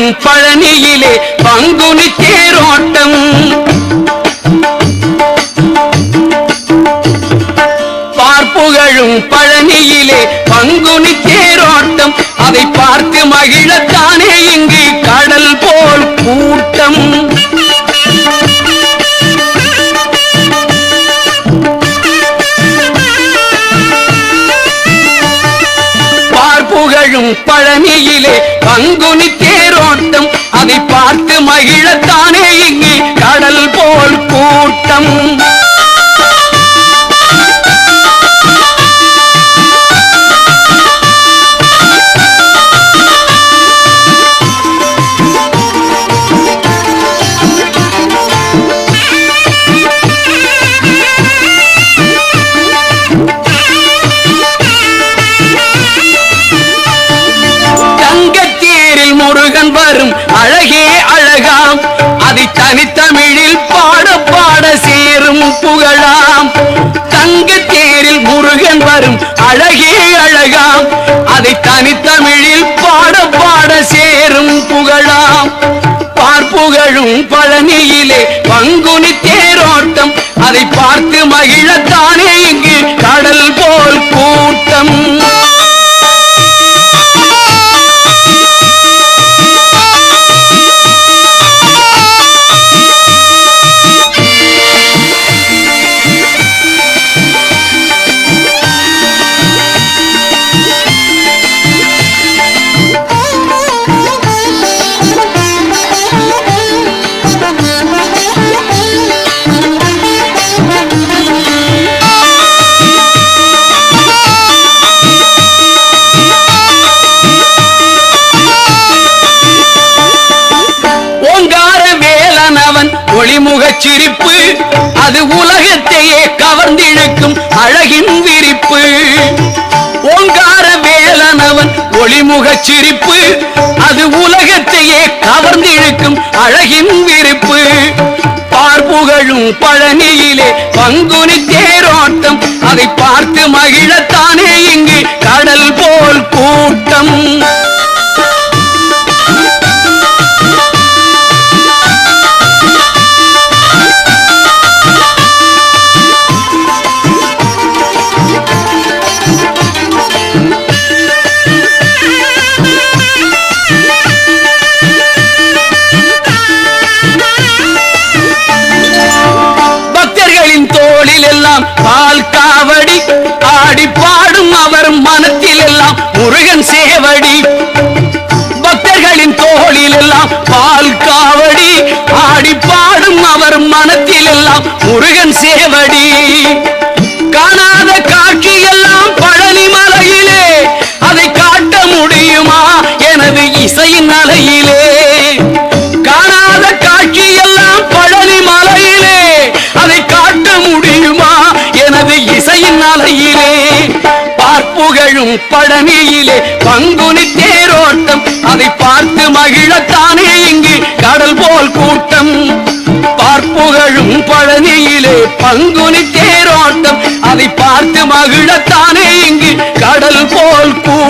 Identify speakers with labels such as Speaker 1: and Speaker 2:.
Speaker 1: பார்ப்புகழும் பழனியிலே பங்குனி தேரோட்டம் பார்ப்புகழும் பழனியிலே பங்குனி தேரோட்டம் அதை பார்த்து மகிழத்தானே இங்கு கடல் போல் கூட்டம் பார்ப்புகழும் பழனியிலே பங்குனி தேரோட்டம் அதை பார்த்து மகிழத்தானே இங்கு கடல் போல் கூட்டம் முருகன் வரும் அழகே அழகாம் அதை தனித்தமிழில் பாட பாட சேரும் புகழாம் தங்கத்தேரில் முருகன் வரும் அழகே அழகாம் அதை தனித்தமிழில் பாட பாட சேரும் புகழாம் பார்ப்புகழும் பழனியிலே பங்குனி தேரோட்டம் அதை பார்த்து மகிழத்தானே இங்கு கடல் போல் கூட்டம் ஒளிமுகச் சிரிப்பு அது உலகத்தையே கவர்ந்திழுக்கும் அழகின் விரிப்பு ஓங்கார வேலனவன் ஒளிமுகச் சிரிப்பு அது உலகத்தையே கவர்ந்திழுக்கும் அழகின் விரிப்பு பார்ப்புகழும் பழனியிலே பங்குனி தேரோட்டம் அதை பார்த்து மகிழத்தானே இங்கு கடல் போல் கூட்டம் பால் காவடி ஆடி பாடும் அவர் மனத்தில் எல்லாம் முருகன் சேவடி பக்தர்களின் தோளில் எல்லாம் பால் காவடி ஆடி பாடும் அவர் மனத்தில் எல்லாம் முருகன் சேவடி காணாத காட்சி எல்லாம் பழனி மலையிலே அதை காட்ட முடியுமா எனது இசையின் அலையிலே காணாத காட்சி எல்லாம் பழனி மலையிலே அதை காட்ட முடியுமா எனது இசையின் அலையிலே பார்ப்புகழும் பழனியிலே பங்குனி தேரோட்டம் அதை பார்த்து மகிழத்தானே இங்கு கடல் போல் கூட்டம் பார்ப்புகழும் பழனியிலே பங்குனி தேரோட்டம் அதை பார்த்து மகிழத்தானே இங்கு கடல் போல் கூட்டம்